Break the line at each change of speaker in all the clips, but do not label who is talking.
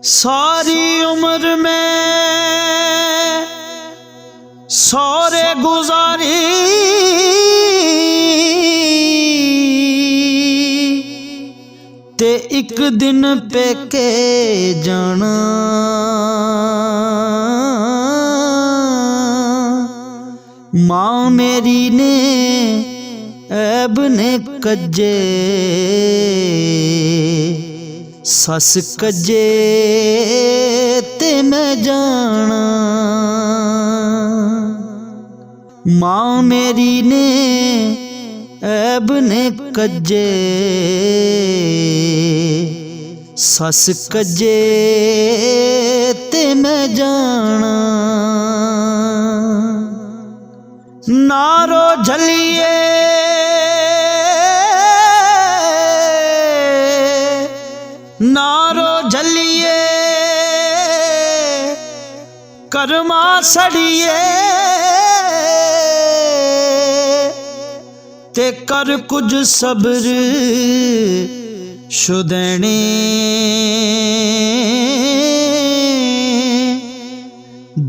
सारी उम्र में सौरे गुजारी ते एक दिन पेके जाना। माँ मेरी ने ऐब ने कज्जे सस कज्जे ते मैं जाना। माँ मेरी ने ऐब ने कज्जे सस कज्जे ते मैं जाना। नारो झलिए नारो झलिए कर्मा सड़िए ते कर कुछ सब्र शुदैने।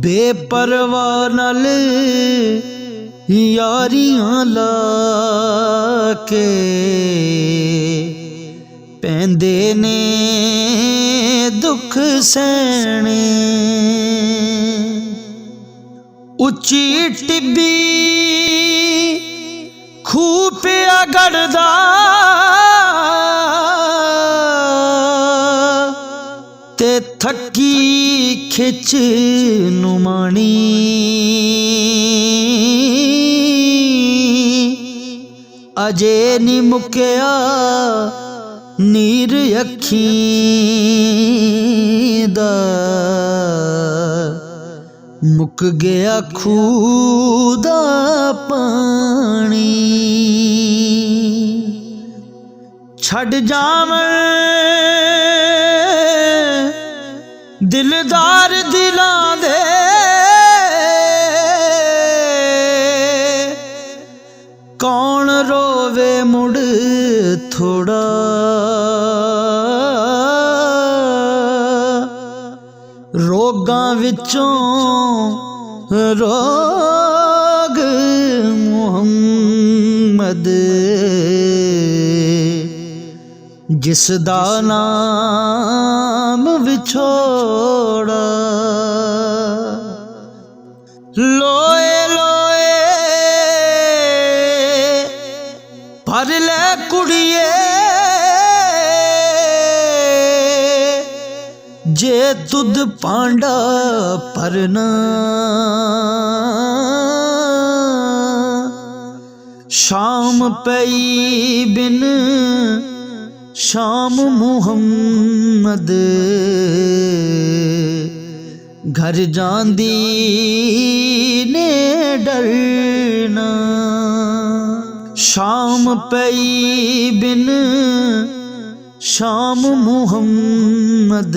बेपरवाह नाल यारियां ला के पैंदे ने दुख सहने। उच्ची टिब्बी खूह पिया गड़दा ते थकी खिच नुमानी। अजे नी मुक्या नीर अखीं दा मुक गया खूह दा पानी। छड़ जावां दिलदार दिलां दे कौन रोवे मुड़ थोड़ा। रोगां विचों रोग मुहम्मद जिसदा नाम विछोड़ा। लोए लोए भर ले कुड़िए जे तुद पांडा परना। शाम पई बिन शाम मुहम्मद घर जांदी ने डरना। शाम पई बिन शाम मुहम्मद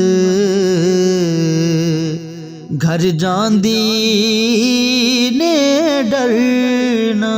घर जांदी ने डरना।